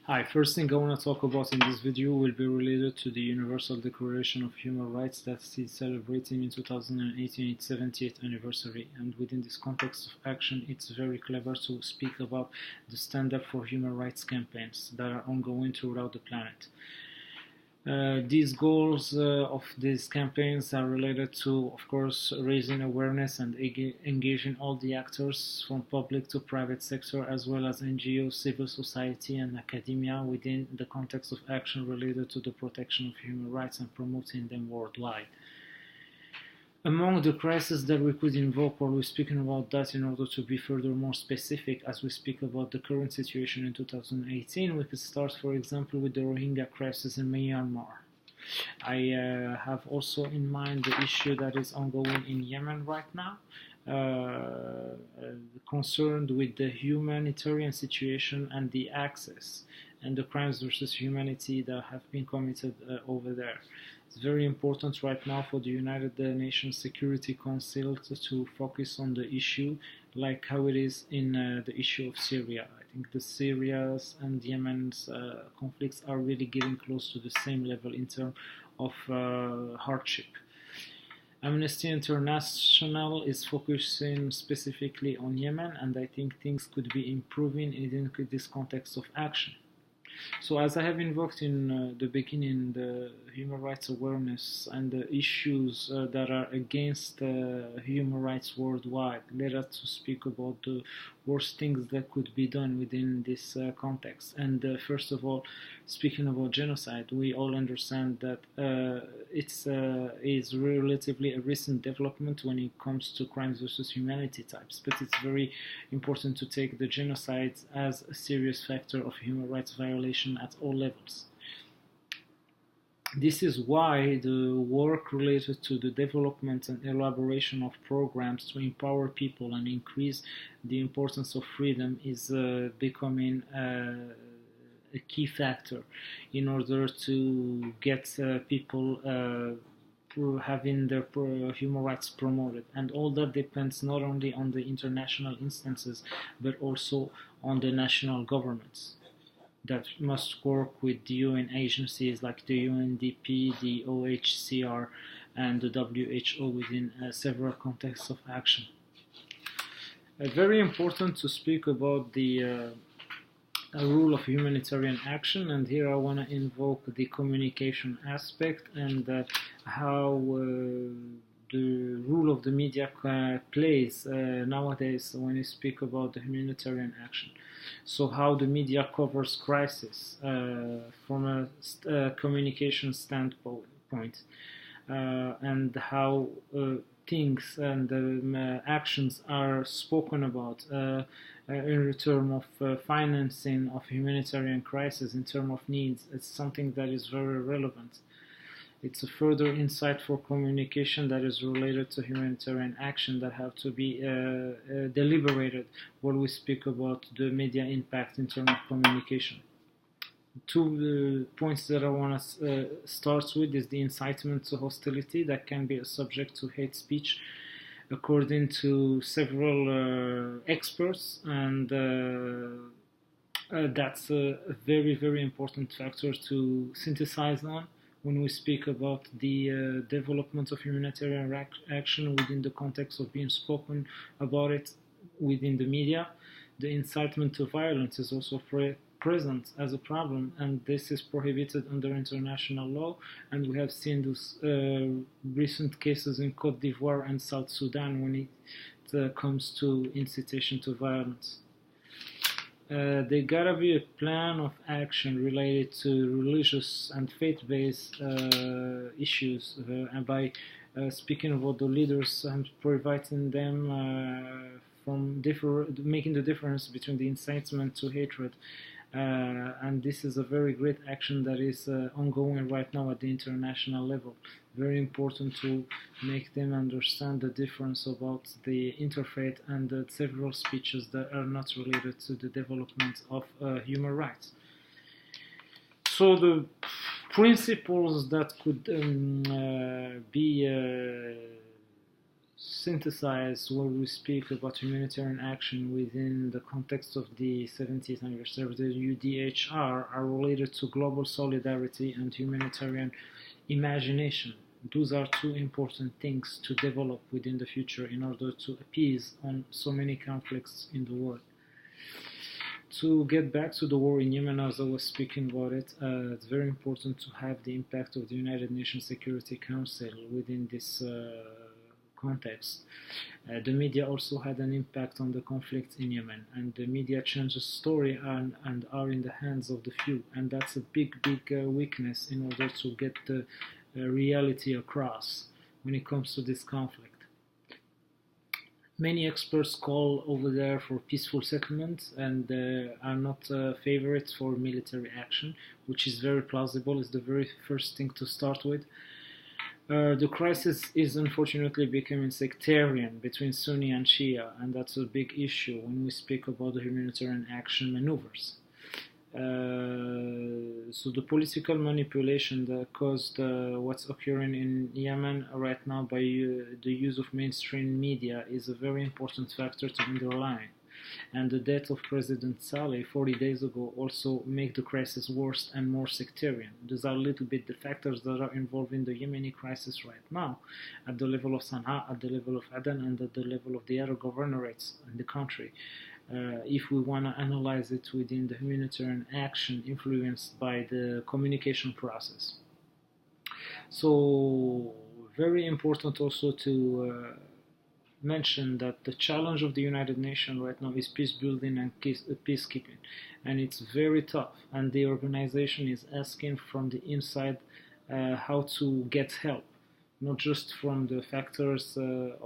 Hi, first thing I want to talk about in this video will be related to the Universal Declaration of Human Rights that is celebrating in 2018 its 70th anniversary, and within this context of action it's very clever to speak about the Stand Up for Human Rights campaigns that are ongoing throughout the planet. These goals of these campaigns are related to, of course, raising awareness and engaging all the actors from public to private sector, as well as NGOs, civil society and academia within the context of action related to the protection of human rights and promoting them worldwide. Among the crises that we could invoke while we're speaking about that, in order to be further more specific as we speak about the current situation in 2018, we could start, for example, with the Rohingya crisis in Myanmar. I have also in mind the issue that is ongoing in Yemen right now, concerned with the humanitarian situation and the access and the crimes versus humanity that have been committed over there. It's very important right now for the United Nations Security Council to focus on the issue like how it is in the issue of Syria. I think the Syria's and Yemen's conflicts are really getting close to the same level in terms of hardship. Amnesty International is focusing specifically on Yemen, and I think things could be improving in this context of action. So as I have invoked in the beginning, the human rights awareness and the issues that are against human rights worldwide, let us to speak about the worst things that could be done within this context. And first of all, speaking about genocide, we all understand that it's is relatively a recent development when it comes to crimes versus humanity types, but it's very important to take the genocide as a serious factor of human rights violation at all levels. This is why the work related to the development and elaboration of programs to empower people and increase the importance of freedom is becoming a key factor in order to get people having their human rights promoted. And all that depends not only on the international instances but also on the national governments that must work with the UN agencies like the UNDP, the OHCR and the WHO within several contexts of action. Very important to speak about the rule of humanitarian action, and here I want to invoke the communication aspect and how the role of the media plays nowadays when you speak about the humanitarian action. So how the media covers crisis from a communication standpoint, and how things and actions are spoken about in terms of financing of humanitarian crisis, in terms of needs. It's something that is very relevant. It's a further insight for communication that is related to humanitarian action that have to be deliberated when we speak about the media impact in terms of communication. Two points that I want to start with is the incitement to hostility that can be a subject to hate speech according to several experts, and that's a very, very important factor to synthesize on when we speak about the development of humanitarian action within the context of being spoken about it within the media. The incitement to violence is also present as a problem, and this is prohibited under international law, and we have seen those recent cases in Côte d'Ivoire and South Sudan when it comes to incitation to violence. There gotta be a plan of action related to religious and faith-based issues, and by speaking about the leaders and providing them from making the difference between the incitement to hatred, and this is a very great action that is ongoing right now at the international level. Very important to make them understand the difference about the interfaith and the several speeches that are not related to the development of human rights. So the principles that could be synthesize when we speak about humanitarian action within the context of the 70th anniversary of the UDHR are related to global solidarity and humanitarian imagination. Those are two important things to develop within the future in order to appease on so many conflicts in the world. To get back to the war in Yemen, as I was speaking about it, it's very important to have the impact of the United Nations Security Council within this context. The media also had an impact on the conflict in Yemen, and the media changes story and are in the hands of the few, and that's a big weakness in order to get the reality across when it comes to this conflict. Many experts call over there for peaceful settlements and are not favorites for military action, which is very plausible. It's the very first thing to start with. The crisis is unfortunately becoming sectarian between Sunni and Shia, and that's a big issue when we speak about the humanitarian action maneuvers. So the political manipulation that caused what's occurring in Yemen right now by the use of mainstream media is a very important factor to underline. And the death of President Saleh 40 days ago also make the crisis worse and more sectarian. These are a little bit the factors that are involved in the Yemeni crisis right now, at the level of Sana'a, at the level of Aden, and at the level of the other governorates in the country. If we want to analyze it within the humanitarian action influenced by the communication process. So, very important also to mention that the challenge of the United Nations right now is peace building and peacekeeping, and it's very tough, and the organization is asking from the inside how to get help, not just from the factors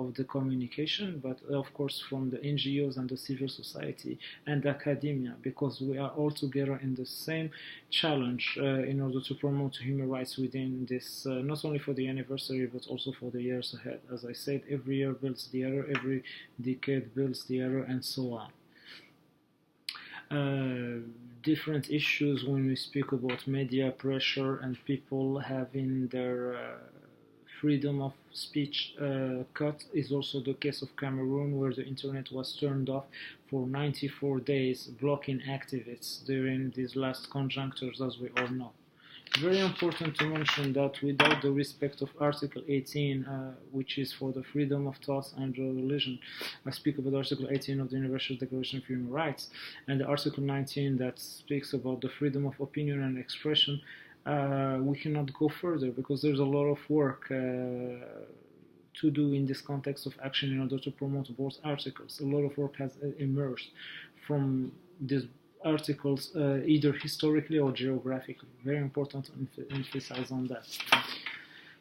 of the communication, but of course from the NGOs and the civil society and academia, because we are all together in the same challenge in order to promote human rights within this, not only for the anniversary, but also for the years ahead. As I said, every year builds the other, every decade builds the other, and so on. Different issues when we speak about media pressure and people having their freedom of speech cut is also the case of Cameroon, where the internet was turned off for 94 days, blocking activists during these last conjunctures, as we all know. Very important to mention that without the respect of Article 18, which is for the freedom of thought and religion, I speak about Article 18 of the Universal Declaration of Human Rights, and the Article 19 that speaks about the freedom of opinion and expression, we cannot go further, because there's a lot of work to do in this context of action in order to promote both articles. A lot of work has emerged from these articles, either historically or geographically. Very important to emphasize on that.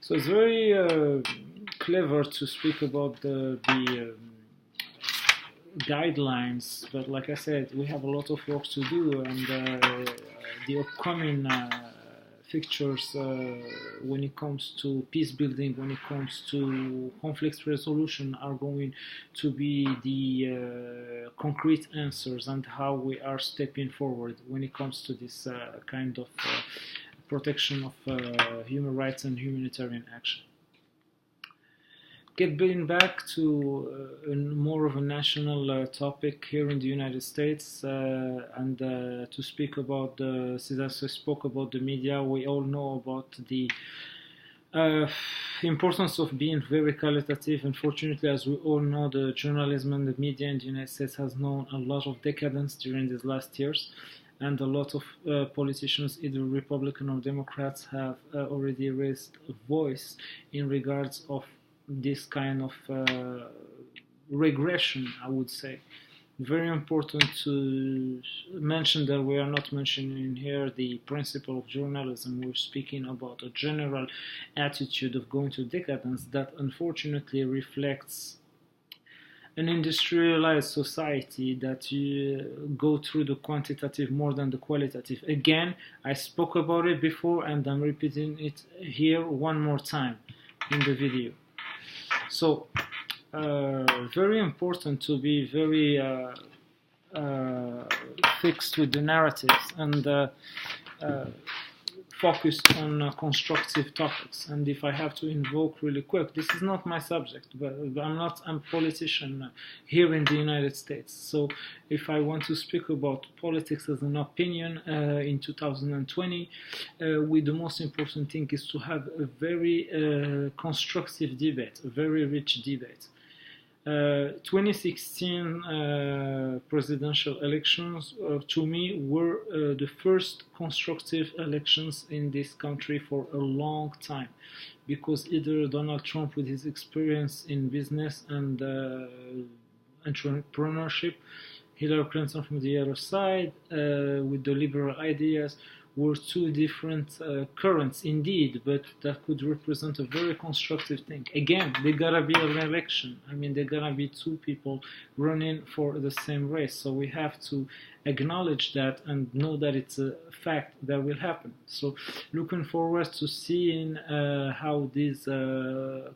So it's very clever to speak about the guidelines, but like I said, we have a lot of work to do, and the upcoming fixtures when it comes to peace building, when it comes to conflict resolution, are going to be the concrete answers and how we are stepping forward when it comes to this kind of protection of human rights and humanitarian action. Getting back to more of a national topic here in the United States, and to speak about since I spoke about the media, we all know about the importance of being very qualitative. Unfortunately, as we all know, the journalism and the media in the United States has known a lot of decadence during these last years, and a lot of politicians, either Republican or Democrats, have already raised a voice in regards of this kind of regression, I would say. Very important to mention that we are not mentioning here the principle of journalism. We're speaking about a general attitude of going to decadence that unfortunately reflects an industrialized society that you go through the quantitative more than the qualitative. Again, I spoke about it before, and I'm repeating it here one more time in the video. So, very important to be very fixed with the narratives, and focused on constructive topics. And if I have to invoke really quick, this is not my subject, but I'm a politician here in the United States. So if I want to speak about politics as an opinion in 2020, the most important thing is to have a very constructive debate, a very rich debate. 2016 presidential elections to me were the first constructive elections in this country for a long time, because either Donald Trump, with his experience in business and entrepreneurship, Hillary Clinton from the other side with the liberal ideas, were two different currents indeed, but that could represent a very constructive thing. Again, there gotta be an election. I mean, there gotta be two people running for the same race. So we have to acknowledge that and know that it's a fact that will happen. So looking forward to seeing how this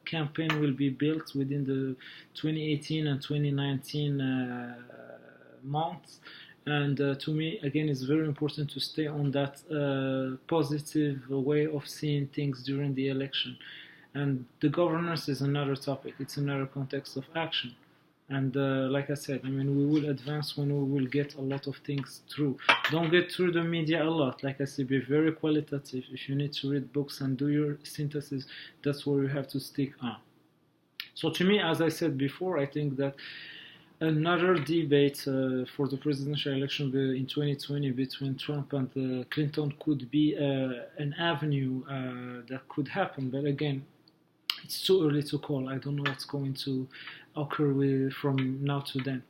campaign will be built within the 2018 and 2019 months. And to me, again, it's very important to stay on that positive way of seeing things during the election. And the governance is another topic. It's another context of action. And like I said, I mean, we will advance when we will get a lot of things through. Don't get through the media a lot. Like I said, be very qualitative. If you need to read books and do your synthesis, that's where you have to stick on. So to me, as I said before, I think that another debate for the presidential election in 2020 between Trump and Clinton could be an avenue that could happen. But again, it's too early to call. I don't know what's going to occur from now to then.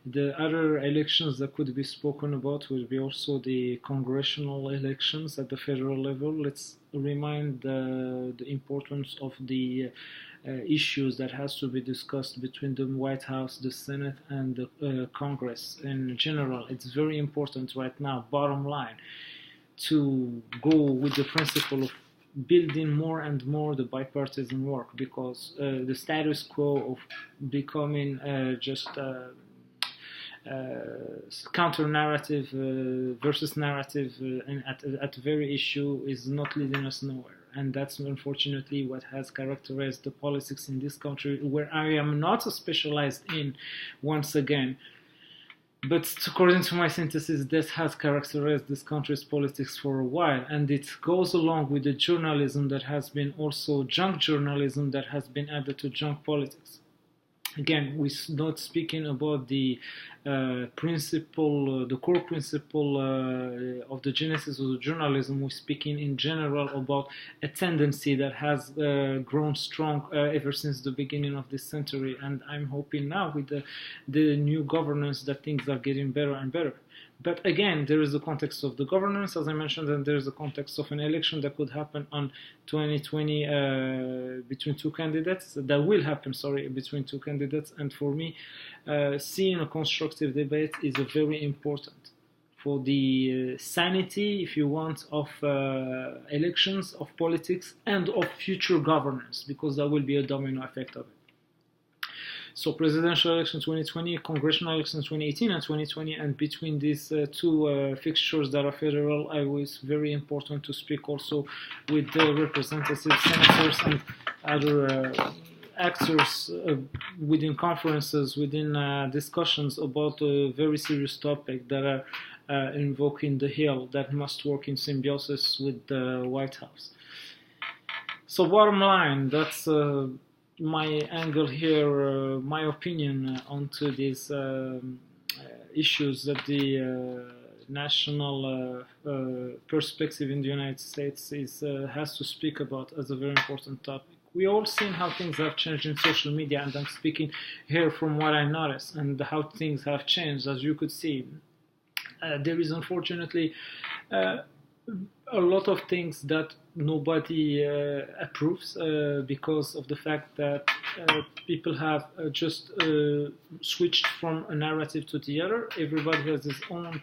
The other elections that could be spoken about will be also the congressional elections at the federal level. Let's remind the importance of the issues that has to be discussed between the White House, the Senate, and the Congress in general. It's very important right now, bottom line, to go with the principle of building more and more the bipartisan work, because the status quo of becoming just counter-narrative versus narrative and at the very issue is not leading us nowhere. And that's unfortunately what has characterized the politics in this country, where I am not specialized in, once again. But according to my synthesis, this has characterized this country's politics for a while. And it goes along with the journalism that has been also junk journalism that has been added to junk politics. Again, we're not speaking about the principle, the core principle of the genesis of the journalism. We're speaking in general about a tendency that has grown strong ever since the beginning of this century. And I'm hoping now with the new governance that things are getting better and better. But again, there is the context of the governance, as I mentioned, and there is the context of an election that could happen on 2020 between two candidates. That will happen, between two candidates. And for me, seeing a constructive debate is very important for the sanity, if you want, of elections, of politics, and of future governance, because there will be a domino effect of it. So presidential election 2020, congressional election 2018 and 2020, and between these two fixtures that are federal, I was very important to speak also with the representatives, senators, and other actors within conferences, within discussions about a very serious topic that are invoking the Hill that must work in symbiosis with the White House. So bottom line, that's my angle here, my opinion onto these issues that the national perspective in the United States has to speak about as a very important topic. We all seen how things have changed in social media, and I'm speaking here from what I noticed and how things have changed. As you could see, there is unfortunately a lot of things that nobody approves because of the fact that people have just switched from a narrative to the other. Everybody has his own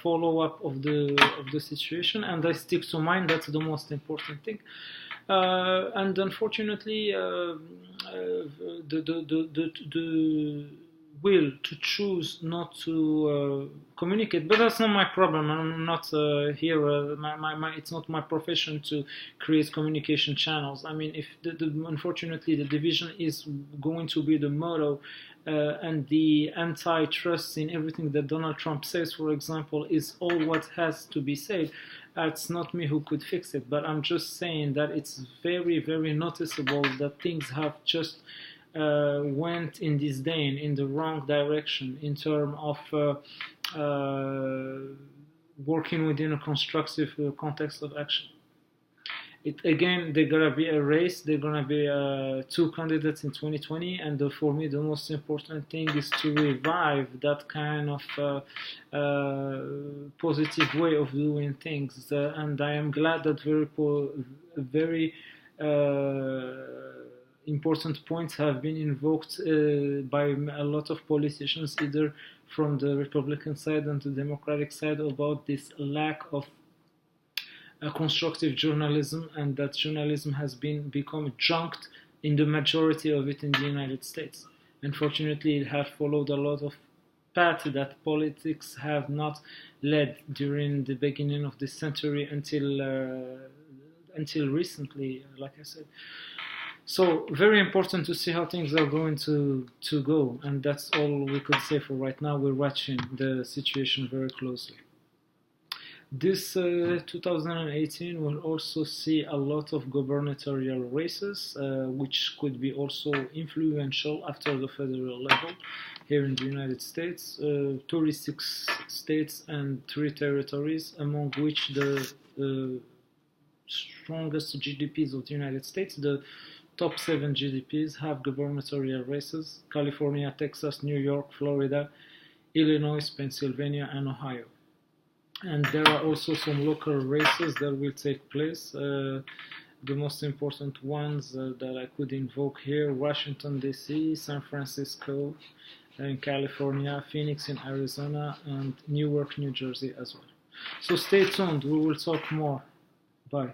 follow-up of the situation, and I stick to mine. That's the most important thing. And unfortunately, will to choose not to communicate, but that's not my problem. I'm not here. It's not my profession to create communication channels. I mean, if unfortunately the division is going to be the motto, and the antitrust in everything that Donald Trump says, for example, is all what has to be said. It's not me who could fix it, but I'm just saying that it's very, very noticeable that things have just went in disdain in the wrong direction in terms of working within a constructive context of action. Again, they're gonna be a race. They're gonna be two candidates in 2020, and for me, the most important thing is to revive that kind of positive way of doing things. And I am glad that very important points have been invoked by a lot of politicians, either from the Republican side and the Democratic side, about this lack of constructive journalism, and that journalism has become junked in the majority of it in the United States. Unfortunately, it has followed a lot of path that politics have not led during the beginning of this century until recently, like I said. So very important to see how things are going to go, and that's all we could say for right now. We're watching the situation very closely. This 2018 will also see a lot of gubernatorial races, which could be also influential after the federal level here in the United States. 36 states and 3 territories, among which the strongest GDPs of the United States, the top 7 GDPs, have gubernatorial races: California, Texas, New York, Florida, Illinois, Pennsylvania, and Ohio. And there are also some local races that will take place. The most important ones that I could invoke here: Washington, D.C., San Francisco in California, Phoenix in Arizona, and Newark, New Jersey as well. So stay tuned. We will talk more. Bye.